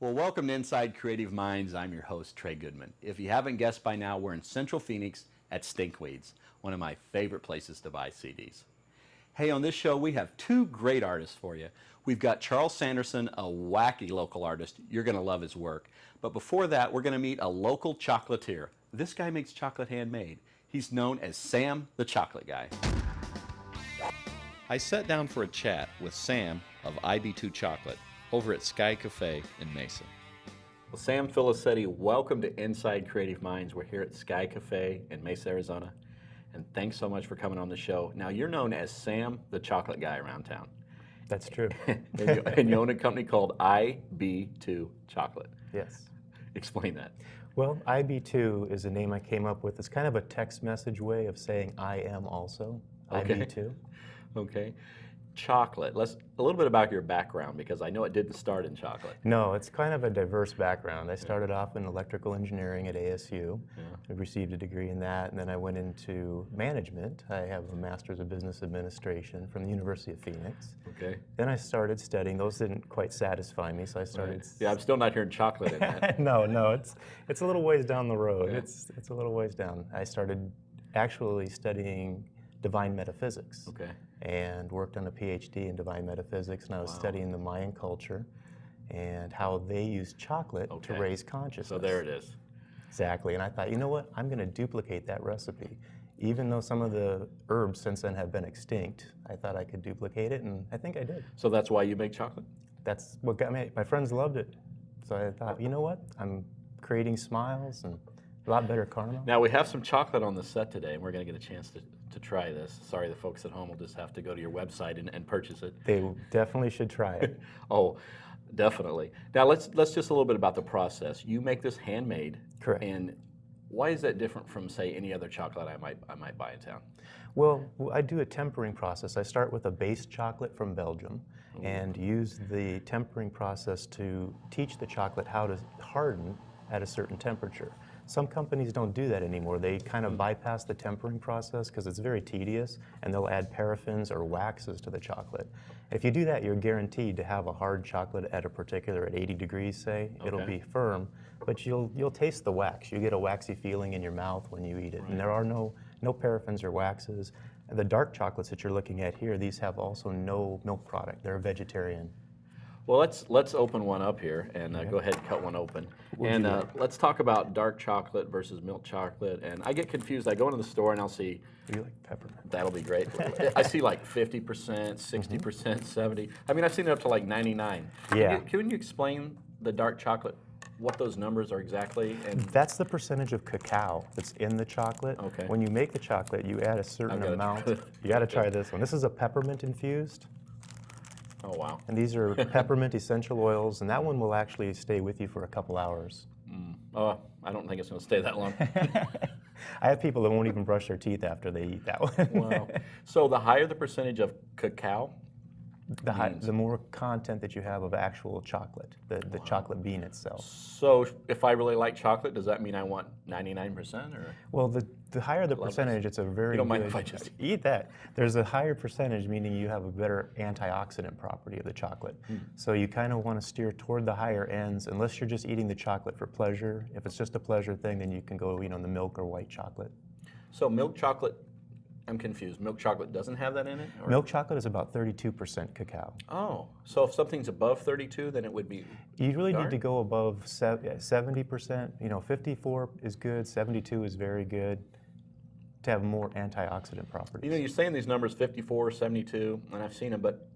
Well, welcome to Inside Creative Minds. I'm your host, Trey Goodman. If you haven't guessed by now, we're in Central Phoenix at Stinkweeds, one of my favorite places to buy CDs. Hey, on this show, we have two great artists for you. We've got Charles Sanderson, a wacky local artist. You're going to love his work. But before that, we're going to meet a local chocolatier. This guy makes chocolate handmade. He's known as Sam the Chocolate Guy. I sat down for a chat with Sam of IB2 Chocolate over at Sky Cafe in Mesa. Well, Sam Filicetti, welcome to Inside Creative Minds. We're here at Sky Cafe in Mesa, Arizona. And thanks so much for coming on the show. Now, you're known as Sam the Chocolate Guy around town. That's true. and you own a company called IB2 Chocolate. Yes. Explain that. Well, IB2 is a name I came up with. It's kind of a text message way of saying I am also Okay. IB2. Okay. Chocolate. Let's a little bit about your background, because I know it didn't start in chocolate. No, it's kind of a diverse background. I started off in electrical engineering at ASU. Yeah. I received a degree in that, and then I went into management. I have a master's of business administration from the University of Phoenix. Okay. Then I started studying. Those didn't quite satisfy me, so I started. Right. Yeah, I'm still not hearing chocolate in that. No, it's a little ways down the road. Yeah. It's a little ways down. I started actually studying divine metaphysics. Okay. And worked on a PhD in divine metaphysics, and I was studying the Mayan culture and how they used chocolate to raise consciousness. So there it is. Exactly, and I thought, you know what, I'm going to duplicate that recipe. Even though some of the herbs since then have been extinct, I thought I could duplicate it, and I think I did. So that's why you make chocolate? That's what got me. My friends loved it. So I thought, you know what, I'm creating smiles and a lot better karma. Now, we have some chocolate on the set today, and we're going to get a chance to try this. Sorry, the folks at home will just have to go to your website and purchase it. They definitely should try it. Oh, definitely. Now, let's just a little bit about the process. You make this handmade. Correct. And why is that different from, say, any other chocolate I might buy in town? Well, I do a tempering process. I start with a base chocolate from Belgium and use the tempering process to teach the chocolate how to harden at a certain temperature. Some companies don't do that anymore. They kind of bypass the tempering process because it's very tedious, and they'll add paraffins or waxes to the chocolate. If you do that, you're guaranteed to have a hard chocolate at 80 degrees, say. Okay. It'll be firm, but you'll taste the wax. You get a waxy feeling in your mouth when you eat it. Right. And there are no paraffins or waxes. And the dark chocolates that you're looking at here, these have also no milk product. They're vegetarian. Well, let's open one up here and go ahead and cut one open. And let's talk about dark chocolate versus milk chocolate. And I get confused. I go into the store and I'll see. Do you like peppermint? That'll be great. I see like 50%, 60%, 70. I mean, I've seen it up to like 99. Yeah. Can you explain the dark chocolate, what those numbers are exactly? And That's the percentage of cacao that's in the chocolate. Okay. When you make the chocolate, you add a certain gotta amount. try it. You got to try this one. This is a peppermint infused, oh, wow. and these are peppermint essential oils, and that one will actually stay with you for a couple hours. Oh, I don't think it's going to stay that long. I have people that won't even brush their teeth after they eat that one. Wow. So the higher the percentage of cacao, The more content that you have of actual chocolate, the chocolate bean itself. so if I really like chocolate, does that mean I want 99% or? Well, the higher the love percentage, it's a very You don't mind good- if I just- eat that. There's a higher percentage, meaning you have a better antioxidant property of the chocolate. So you kind of want to steer toward the higher ends, unless you're just eating the chocolate for pleasure. If it's just a pleasure thing, then you can go, the milk or white chocolate. So milk chocolate, I'm confused. Milk chocolate doesn't have that in it? Or? Milk chocolate is about 32% cacao. Oh, so if something's above 32, then it would be. You really dark? need to go above 70%. 54 is good, 72 is very good to have more antioxidant properties. You know, you're saying these numbers 54, 72, and I've seen them, but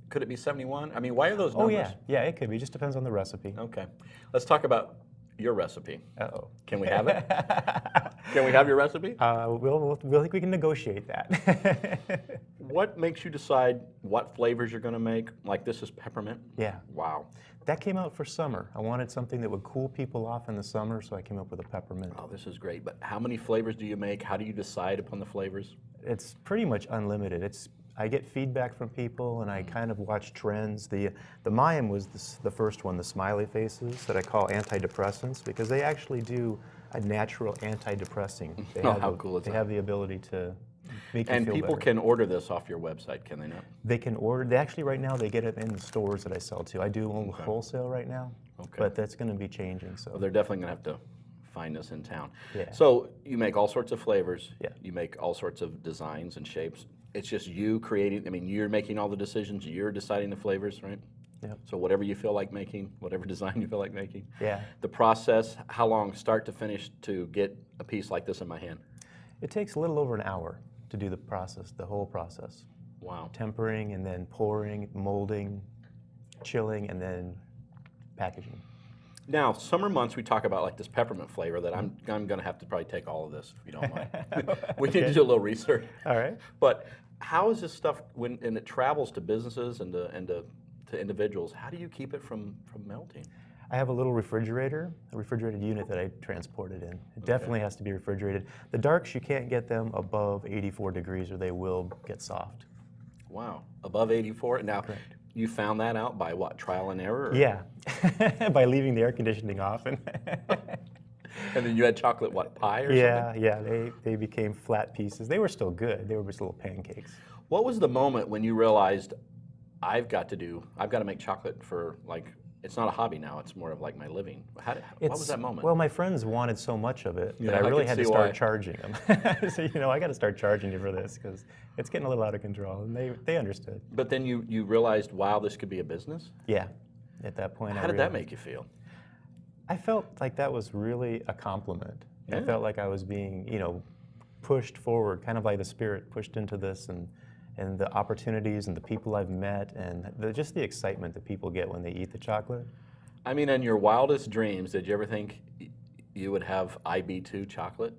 could it be 71? I mean, why are those Oh numbers? yeah, it could be. Just depends on the recipe. Okay. Let's talk about your recipe. Uh-oh. Can we have it? Can we have your recipe? We'll think we can negotiate that. What makes you decide what flavors you're going to make? Like this is peppermint? Yeah, Wow. that came out for summer. I wanted something that would cool people off in the summer, so I came up with a peppermint. Oh, this is great. But how many flavors do you make? How do you decide upon the flavors? It's pretty much unlimited. I get feedback from people, and I kind of watch trends. The Mayan was the first one, the smiley faces that I call antidepressants, because they actually do a natural antidepressing. They Oh, have how cool is They that? have the ability to make you And feel people better. can order this off your website, can they not? They can order. They actually right now they get it in the stores that I sell to. I do own wholesale right now, but that's going to be changing. So Well, they're definitely going to have to find this in town. Yeah. So you make all sorts of flavors. Yeah. You make all sorts of designs and shapes. It's just you creating. I mean, you're making all the decisions. You're deciding the flavors, right? yeah, So whatever you feel like making, whatever design you feel like making. yeah. The process, how long, start to finish, to get a piece like this in my hand? It takes a little over an hour to do the process, the whole process. Wow. Tempering and then pouring, molding, chilling, and then packaging. Now, summer months, we talk about like this peppermint flavor that I'm going to have to probably take all of this, if you don't mind. We need to do a little research. All right. But how is this stuff, and it travels to businesses and to individuals, how do you keep it from melting? I have a little refrigerated unit that I transport it in. It definitely has to be refrigerated. The darks, you can't get them above 84 degrees or they will get soft. Wow, above 84? Now, Correct. you found that out by what, trial and error? Or? Yeah, by leaving the air conditioning off. And And then you had chocolate, what, pie or something? yeah, they became flat pieces. They were still good. They were just little pancakes. What was the moment when you realized, I've got to make chocolate for, like, it's not a hobby now, it's more of like my living. What was that moment? Well, my friends wanted so much of it Yeah, that I I really can had to see start why. charging them. So, I got to start charging you for this because it's getting a little out of control. And they understood. But then you realized, wow, this could be a business? Yeah, at that point How did that make you feel? I felt like that was really a compliment. I Yeah. felt like I was being, pushed forward, kind of like the spirit pushed into this, and the opportunities and the people I've met, and just the excitement that people get when they eat the chocolate. I mean, in your wildest dreams, did you ever think you would have IB2 chocolate?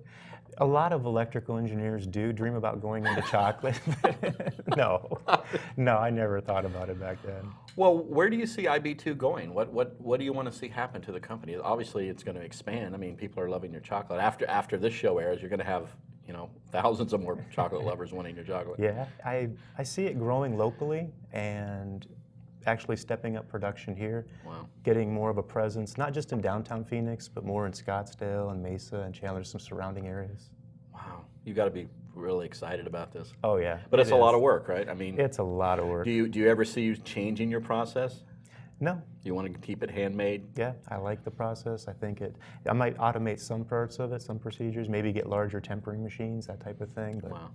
A lot of electrical engineers do dream about going into chocolate. No, I never thought about it back then. Well, where do you see IB2 going? What do you want to see happen to the company? Obviously, it's going to expand. I mean, people are loving your chocolate. After this show airs, you're going to have thousands of more chocolate lovers wanting your chocolate. Yeah, I see it growing locally and actually stepping up production here. Wow. Getting more of a presence, not just in downtown Phoenix, but more in Scottsdale and Mesa and Chandler, some surrounding areas. Wow. You got to be really excited about this. Oh yeah. But it's it a lot is. of work, right? I mean, It's a lot of work. do you ever see you changing your process? No. Do you want to keep it handmade? Yeah, I like the process. I think I might automate some parts of it, some procedures, maybe get larger tempering machines, that type of thing. But Wow.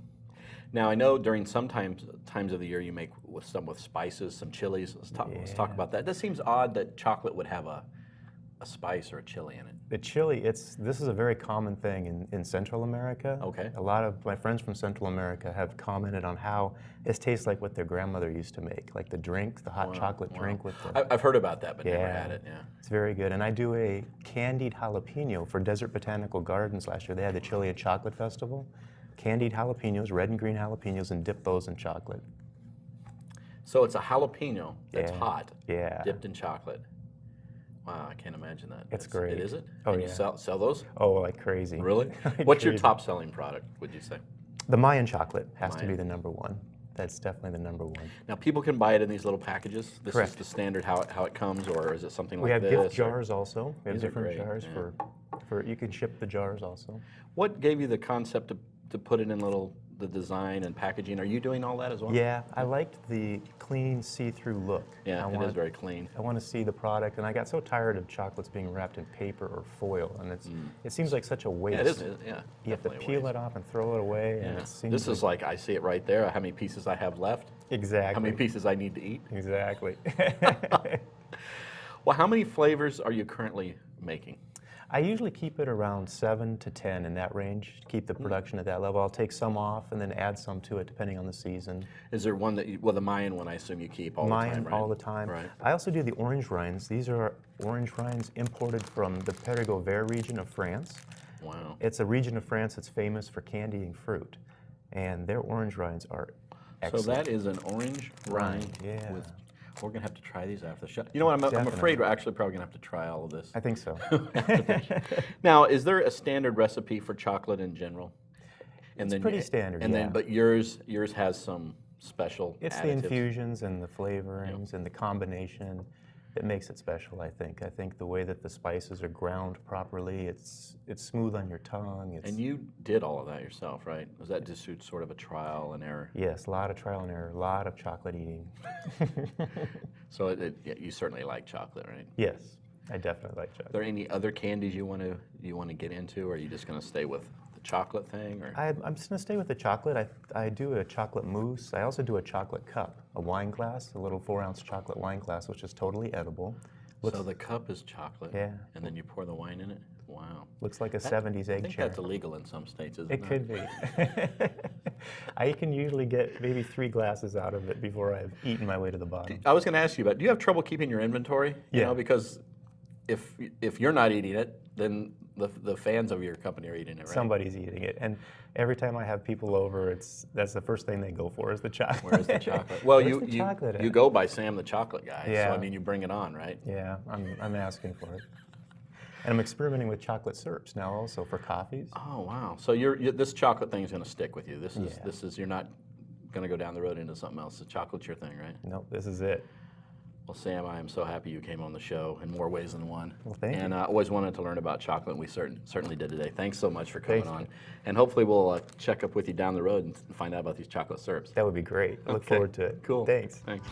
Now I know during some times of the year you make with spices, some chilies. Let's talk about that. It does seems odd that chocolate would have a spice or a chili in it. the chili, this is a very common thing in Central America. Okay. A lot of my friends from Central America have commented on how this tastes like what their grandmother used to make, like the drink, the hot chocolate drink with the. I've heard about that, but never Yeah. had it. Yeah. It's very good. And I do a candied jalapeno for Desert Botanical Gardens last year. They had the Chili and Chocolate Festival. Candied jalapenos, red and green jalapenos, and dip those in chocolate. So it's a jalapeno that's Yeah. hot, Yeah. dipped in chocolate. Wow, I can't imagine that. It's great. It is it? Oh, and you yeah. sell those? Oh, like crazy. Really? Like What's your crazy. top selling product, would you say? The Mayan chocolate has to be Mayan. the number one. That's definitely the number one. Now people can buy it in these little packages. This is Correct. the standard how it comes, or is it something We like have this? gift jars also. We have These are different great, jars yeah. for you can ship the jars also. What gave you the concept to put it in the design and packaging? Are you doing all that as well? Yeah, I liked the clean see-through look. Yeah, I it is very clean. I want to see the product, and I got so tired of chocolates being wrapped in paper or foil, and it seems like such a waste. Yeah, it is. Yeah, You have to definitely a peel waste. it off and throw it away, and Yeah. it seems This is like, I see it right there, how many pieces I have left, exactly. how many pieces I need to eat. Exactly. Well, how many flavors are you currently making? I usually keep it around 7 to 10 in that range to keep the production at that level. I'll take some off and then add some to it depending on the season. Is there one that the Mayan one I assume you keep all the time, right? all the time. Right. I also do the orange rinds. These are orange rinds imported from the Périgord Vert region of France. Wow. It's a region of France that's famous for candying fruit, and their orange rinds are excellent. So that is an orange rind. Yeah. We're going to have to try these after the show. You know what, I'm afraid Definitely. we're actually probably going to have to try all of this. I think so. Now, is there a standard recipe for chocolate in general? And It's pretty standard, And yeah. then, but yours has some special It's additives. the infusions and the flavorings and the combination. that makes it special, I think. I think the way that the spices are ground properly, it's smooth on your tongue. And you did all of that yourself, right? Was that just sort of a trial and error? Yes, a lot of trial and error, a lot of chocolate eating. So yeah, you certainly like chocolate, right? Yes, I definitely like chocolate. Are there any other candies you want to get into, or are you just going to stay with the chocolate thing? Or I'm just going to stay with the chocolate. I do a chocolate mousse. I also do a chocolate cup, a wine glass, a little 4-ounce chocolate wine glass, which is totally edible. So the cup is chocolate, yeah, and then you pour the wine in it? Wow. Looks like a 70s egg I think chair. that's illegal in some states, isn't it? It could be. I can usually get maybe 3 glasses out of it before I've eaten my way to the bottom. I was going to ask you about, do you have trouble keeping your inventory? You Yeah. know, because if you're not eating it, then the fans of your company are eating it, right? Somebody's eating it, and every time I have people over, that's the first thing they go for is the chocolate. Where's the chocolate? Well, Where's the chocolate at? you go by Sam the Chocolate Guy, Yeah. so I mean you bring it on, right? Yeah, I'm asking for it, and I'm experimenting with chocolate syrups now also for coffees. Oh wow! So this chocolate thing is going to stick with you. This is you're not going to go down the road into something else. The chocolate's your thing, right? Nope, this is it. Well, Sam, I am so happy you came on the show in more ways than one. Well, thank you. And I always wanted to learn about chocolate, and we certainly did today. Thanks so much for coming Thanks. on. And hopefully we'll check up with you down the road and find out about these chocolate syrups. That would be great. I look Okay. forward to it. Cool. Thanks. Thanks.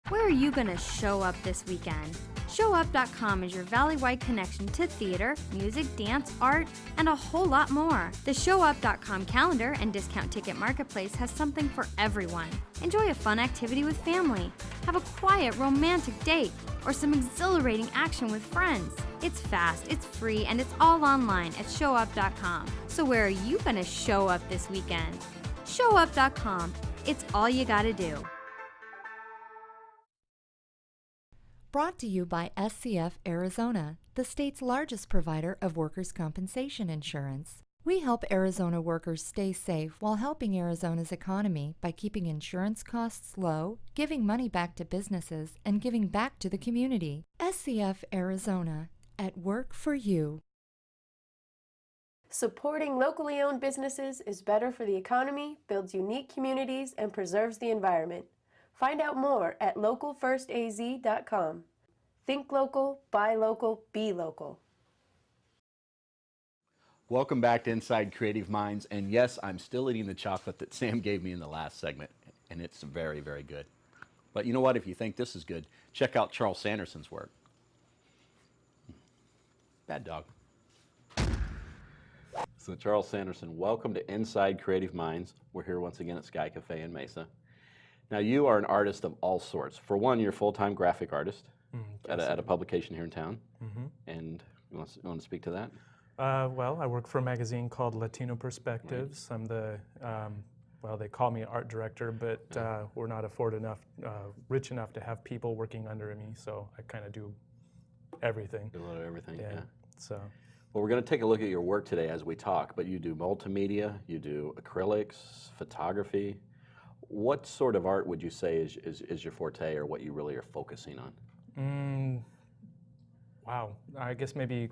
Where are you going to show up this weekend? ShowUp.com is your valley-wide connection to theater, music, dance, art, and a whole lot more. The ShowUp.com calendar and discount ticket marketplace has something for everyone. Enjoy a fun activity with family, have a quiet, romantic date, or some exhilarating action with friends. It's fast, it's free, and it's all online at ShowUp.com. So where are you going to show up this weekend? ShowUp.com. It's all you gotta do. Brought to you by SCF Arizona, the state's largest provider of workers' compensation insurance. We help Arizona workers stay safe while helping Arizona's economy by keeping insurance costs low, giving money back to businesses, and giving back to the community. SCF Arizona, at work for you. Supporting locally owned businesses is better for the economy, builds unique communities, and preserves the environment. Find out more at localfirstaz.com. Think local, buy local, be local. Welcome back to Inside Creative Minds. And yes, I'm still eating the chocolate that Sam gave me in the last segment, and it's very, very good. But you know what? If you think this is good, check out Charles Sanderson's work. Bad dog. So Charles Sanderson, welcome to Inside Creative Minds. We're here once again at Sky Cafe in Mesa. Now, you are an artist of all sorts. For one, you're a full-time graphic artist at a publication here in town. And you want to speak to that? Well, I work for a magazine called Latino Perspectives. I'm the, well, they call me art director, but we're not rich enough to have people working under me, so I kind of do everything. Do a little of everything, yeah. So. Well, we're going to take a look at your work today as we talk, but you do multimedia, you do acrylics, photography. What sort of art would you say is your forte, or what you really are focusing on? Wow, I guess maybe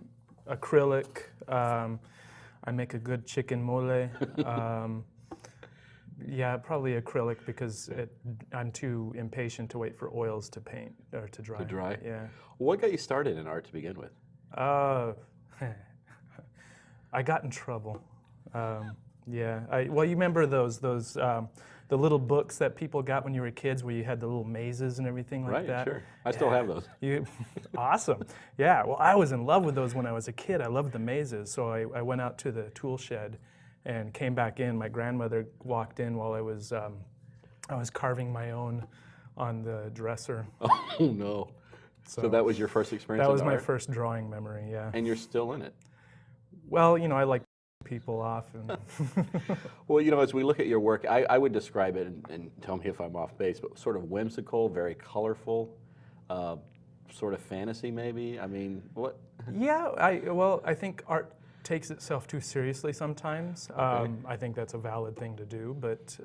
acrylic. I make a good chicken mole. Yeah, probably acrylic because I'm too impatient to wait for oils to paint or to dry. To dry? Yeah. What got you started in art to begin with? I got in trouble. Yeah. Well, you remember those the little books that people got when you were kids, where you had the little mazes and everything like Right, that. sure. I still have those. Awesome. Yeah. Well, I was in love with those when I was a kid. I loved the mazes, so I went out to the tool shed and came back in. My grandmother walked in while I was carving my own on the dresser. Oh no. So that was your first experience That with was my art? first drawing memory, yeah. And you're still in it? Well, you know, I like people off. And Well, you know, as we look at your work, I would describe it, and tell me if I'm off base, but sort of whimsical, very colorful, sort of fantasy maybe? I mean, what? Yeah, I think art takes itself too seriously sometimes. Okay. I think that's a valid thing to do, but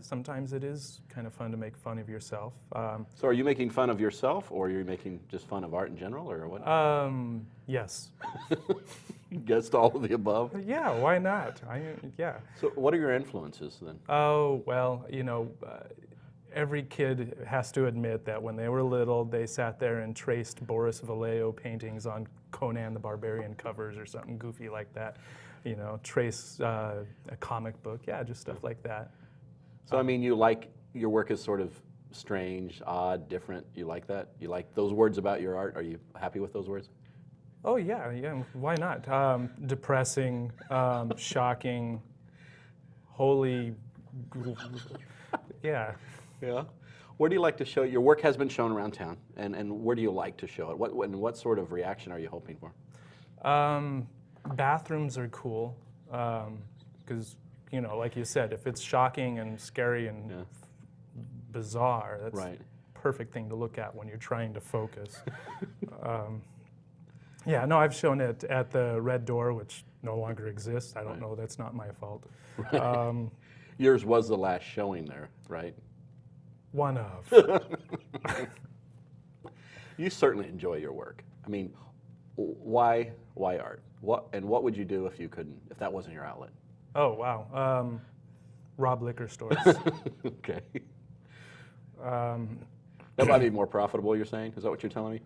sometimes it is kind of fun to make fun of yourself. So are you making fun of yourself, or are you making just fun of art in general, or what? Yes. Yes to all of the above. Yeah, why not? Yeah. So what are your influences then? Oh, well, every kid has to admit that when they were little, they sat there and traced Boris Vallejo paintings on Conan the Barbarian covers or something goofy like that. Trace a comic book. Yeah, just stuff like that. So I mean, you like your work is sort of strange, odd, different. You like that? You like those words about your art? Are you happy with those words? Oh, yeah, why not? Depressing, shocking, holy, yeah. Yeah. Where do you like to show it? Your work has been shown around town, and where do you like to show it? What sort of reaction are you hoping for? Bathrooms are cool, because, like you said, if it's shocking and scary and bizarre, that's Right. perfect thing to look at when you're trying to focus. Yeah, no, I've shown it at the Red Door, which no longer exists. I don't know, that's not my fault. Yours was the last showing there, right? One of. You certainly enjoy your work. I mean, why art? What would you do if that wasn't your outlet? Oh, wow. Rob liquor stores. Okay. That might be more profitable, you're saying? Is that what you're telling me?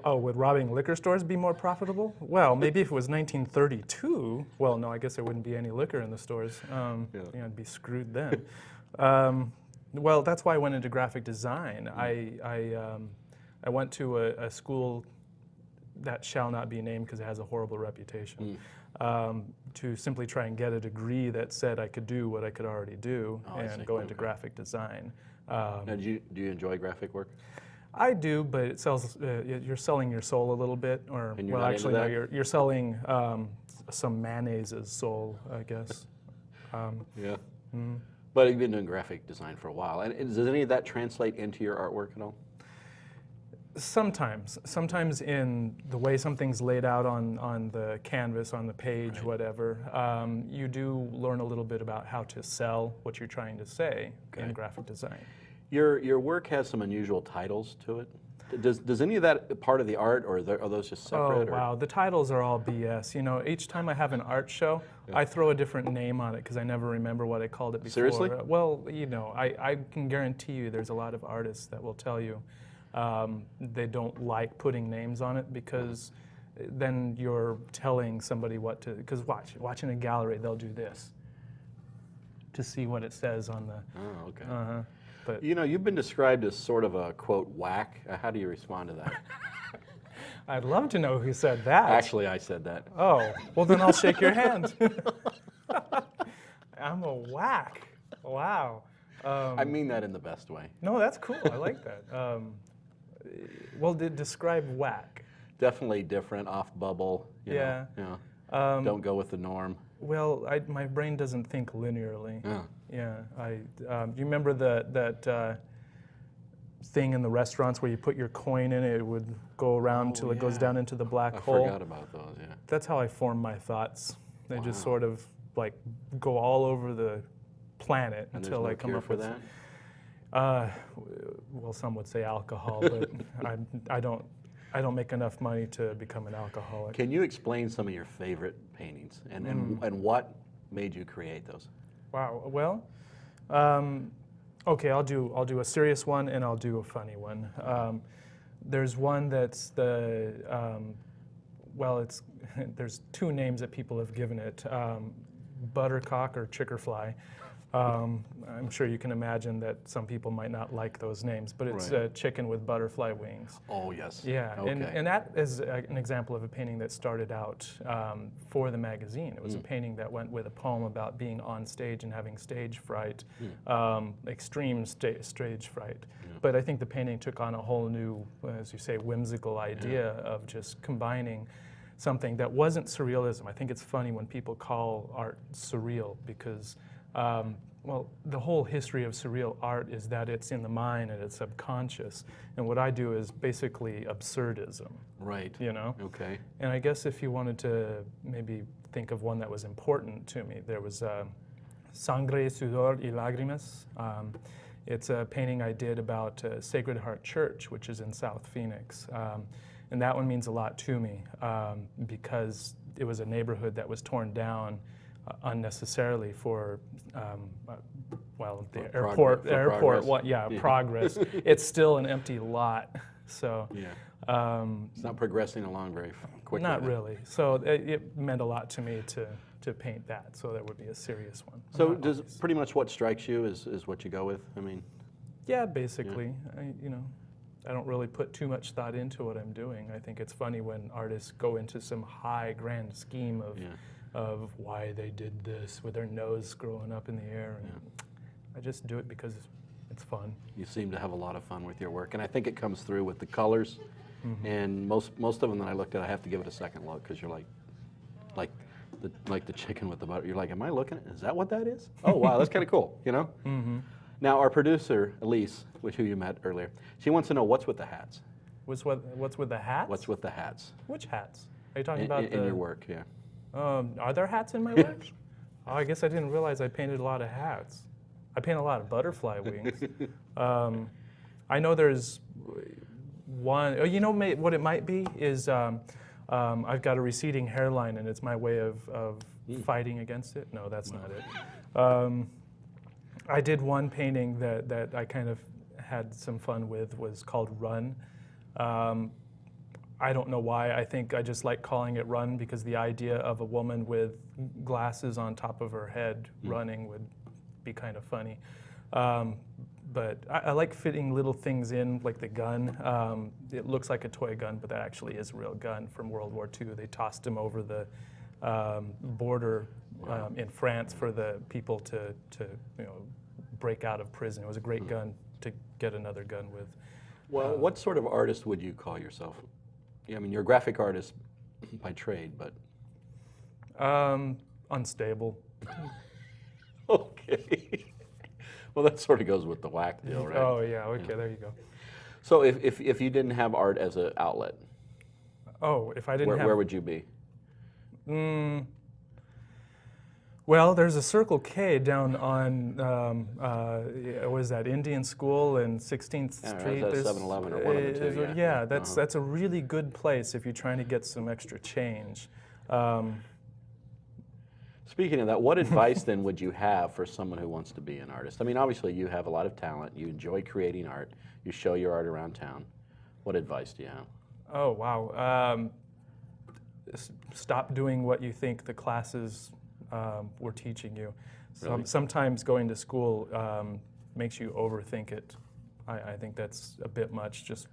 Oh, would robbing liquor stores be more profitable? Well, maybe if it was 1932, well, no, I guess there wouldn't be any liquor in the stores. I'd be screwed then. Well, that's why I went into graphic design. I went to a school that shall not be named because it has a horrible reputation, to simply try and get a degree that said I could do what I could already do and go into graphic design. Now, do you enjoy graphic work? I do, but it sells. You're selling your soul a little bit, or And you're well, not actually, into no. that? You're selling some mayonnaise's soul, I guess. Yeah. But you've been doing graphic design for a while, and does any of that translate into your artwork at all? Sometimes in the way something's laid out on the canvas, on the page, whatever, you do learn a little bit about how to sell what you're trying to say in graphic design. Your work has some unusual titles to it. Does any of that part of the art, or are those just separate? Oh, wow. The titles are all BS. Each time I have an art show, I throw a different name on it because I never remember what I called it before. Seriously? Well, I can guarantee you there's a lot of artists that will tell you they don't like putting names on it because then you're telling somebody what to, because watch in a gallery, they'll do this to see what it says on the... Oh, okay. But you've been described as sort of a, quote, whack. How do you respond to that? I'd love to know who said that. Actually, I said that. Oh, well then I'll shake your hand. I'm a whack. Wow. I mean that in the best way. No, that's cool. I like that. Well, describe whack. Definitely different, off bubble. You know, don't go with the norm. Well, my brain doesn't think linearly. Yeah. Yeah. You remember that thing in the restaurants where you put your coin in, it would go around until it goes down into the black hole? I forgot about those, yeah. That's how I form my thoughts. They just sort of like go all over the planet And until there's no I come cure up for with that? Well, some would say alcohol, but I don't make enough money to become an alcoholic. Can you explain some of your favorite paintings and what made you create those? Wow. Well, okay. I'll do a serious one and I'll do a funny one. There's one that's it's there's two names that people have given it: buttercock or chickerfly. I'm sure you can imagine that some people might not like those names, but it's a chicken with butterfly wings. Oh, yes. Yeah, Okay. and that is an example of a painting that started out for the magazine. It was a painting that went with a poem about being on stage and having stage fright, extreme stage fright. Yeah. But I think the painting took on a whole new, as you say, whimsical idea of just combining something that wasn't surrealism. I think it's funny when people call art surreal because the whole history of surreal art is that it's in the mind and it's subconscious. And what I do is basically absurdism. Right. Okay. And I guess if you wanted to maybe think of one that was important to me, there was Sangre, Sudor y Lágrimas. It's a painting I did about Sacred Heart Church, which is in South Phoenix. And that one means a lot to me because it was a neighborhood that was torn down unnecessarily for, well, the airport, progress. progress. It's still an empty lot, so. Yeah. It's not progressing along very quickly. Not really. So it meant a lot to me to paint that, so that would be a serious one. So does pretty much what strikes you is what you go with? I mean. Yeah, basically. I don't really put too much thought into what I'm doing. I think it's funny when artists go into some high, grand scheme of why they did this with their nose growing up in the air. And I just do it because it's fun. You seem to have a lot of fun with your work, and I think it comes through with the colors. And most of them that I looked at, I have to give it a second look because you're like the chicken with the butter. You're like, am I looking at? Is that what that is? Oh wow, that's kind of cool. You know. Now our producer Elise, who you met earlier, she wants to know what's with the hats. What's with the hats? What's with the hats? Which hats? Are you talking about in your work? Yeah. Are there hats in my work? Oh, I guess I didn't realize I painted a lot of hats. I paint a lot of butterfly wings. I know there's one. You know what it might be is I've got a receding hairline and it's my way of fighting against it. No, that's not it. I did one painting that I kind of had some fun with, was called Run. I don't know why. I think I just like calling it Run because the idea of a woman with glasses on top of her head running would be kind of funny. But I like fitting little things in, like the gun. It looks like a toy gun, but that actually is a real gun from World War II. They tossed him over the border in France for the people to break out of prison. It was a great gun to get another gun with. Well, what sort of artist would you call yourself? I mean, you're a graphic artist by trade, but unstable. Okay. Well, that sort of goes with the whack deal, right? Oh yeah. Okay, there you go. So if you didn't have art as an outlet, if I didn't where would you be? Well, there's a Circle K down on, was that Indian School and 16th Street? There's 7-Eleven or one of the two, yeah. That's a really good place if you're trying to get some extra change. Speaking of that, what advice then would you have for someone who wants to be an artist? I mean, obviously you have a lot of talent. You enjoy creating art. You show your art around town. What advice do you have? Oh, wow. Stop doing what you think the classes were teaching you. Really? Sometimes going to school makes you overthink it. I think that's a bit much. Just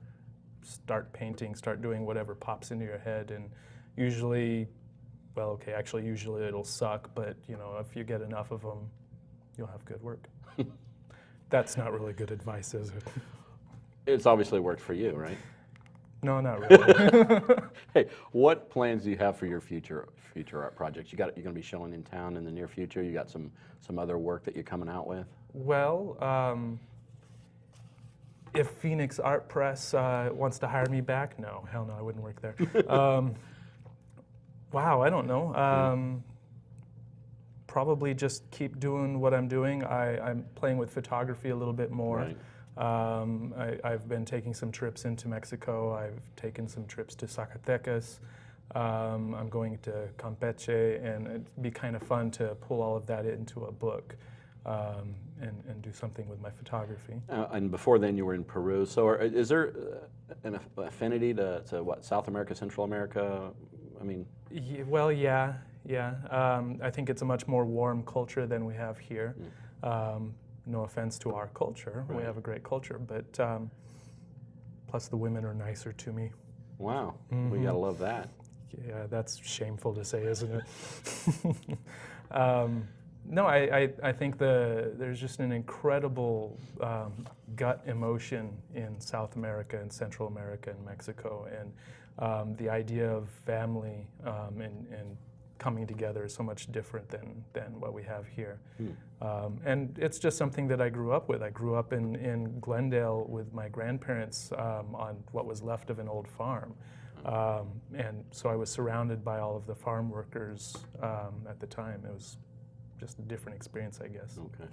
start painting, start doing whatever pops into your head, and usually it'll suck, but if you get enough of them, you'll have good work. That's not really good advice, is it? It's obviously worked for you, right? No, not really. Hey, what plans do you have for your future art projects? You're going to be showing in town in the near future. You got some other work that you're coming out with? Well, if Phoenix Art Press wants to hire me back, no, hell no, I wouldn't work there. Wow, I don't know. Probably just keep doing what I'm doing. I'm playing with photography a little bit more. Right. I've been taking some trips into Mexico. I've taken some trips to Zacatecas. I'm going to Campeche, and it'd be kind of fun to pull all of that into a book and do something with my photography. And before then, you were in Peru. So is there an affinity to what, South America, Central America? I mean. Well, yeah. I think it's a much more warm culture than we have here. No offense to our culture. Right. We have a great culture, but plus the women are nicer to me. Wow, we gotta love that. Yeah, that's shameful to say, isn't it? No, I think there's just an incredible gut emotion in South America and Central America and Mexico, and the idea of family and coming together is so much different than what we have here. And it's just something that I grew up with. I grew up in Glendale with my grandparents on what was left of an old farm. And so I was surrounded by all of the farm workers at the time. It was just a different experience, I guess. Okay.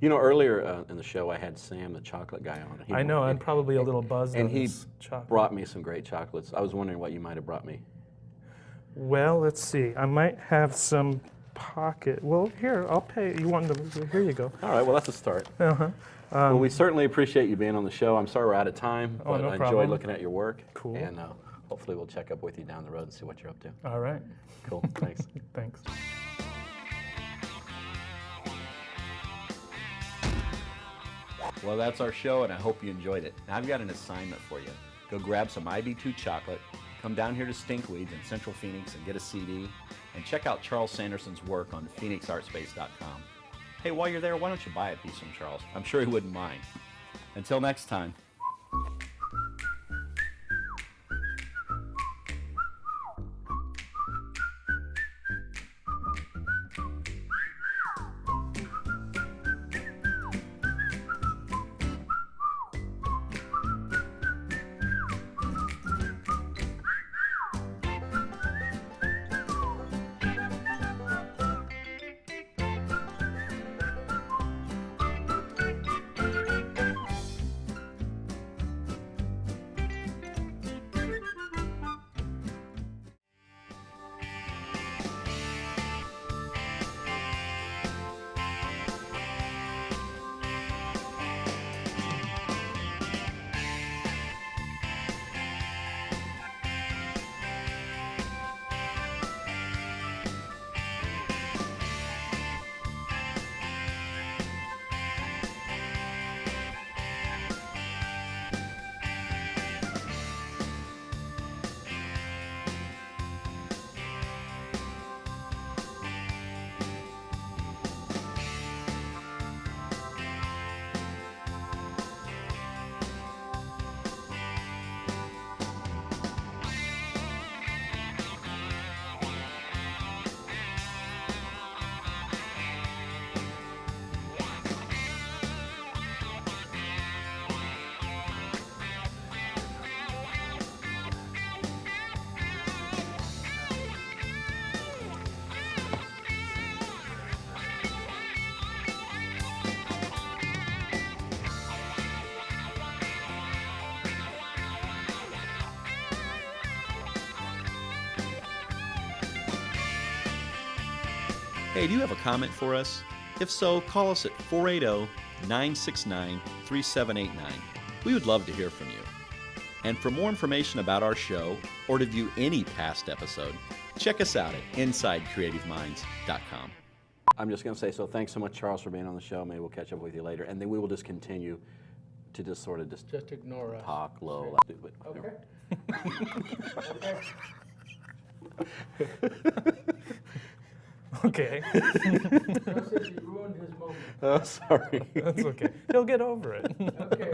You know, earlier in the show, I had Sam, the chocolate guy, on. I know, I'm probably a little buzzed and on he this chocolate. brought me some great chocolates. I was wondering what you might have brought me. Well, let's see. I might have some pocket. Well, here, I'll pay. You want them? Here you go. All right, well, that's a start. Well, we certainly appreciate you being on the show. I'm sorry we're out of time, but no I enjoyed problem. looking at your work. Cool. And hopefully we'll check up with you down the road and see what you're up to. All right. Cool, thanks. Thanks. Well, that's our show, and I hope you enjoyed it. Now, I've got an assignment for you. Go grab some IB2 chocolate, come down here to Stinkweeds in Central Phoenix and get a CD, and check out Charles Sanderson's work on phoenixartspace.com. Hey, while you're there, why don't you buy a piece from Charles? I'm sure he wouldn't mind. Until next time. Hey, do you have a comment for us? If so, call us at 480-969-3789. We would love to hear from you. And for more information about our show, or to view any past episode, check us out at InsideCreativeMinds.com. I'm just going to say, so thanks so much, Charles, for being on the show. Maybe we'll catch up with you later. And then we will just continue to just sort of just ignore us. talk low. Okay. Okay. Just said you ruined his moment. Oh, sorry. That's okay. He'll get over it. Okay.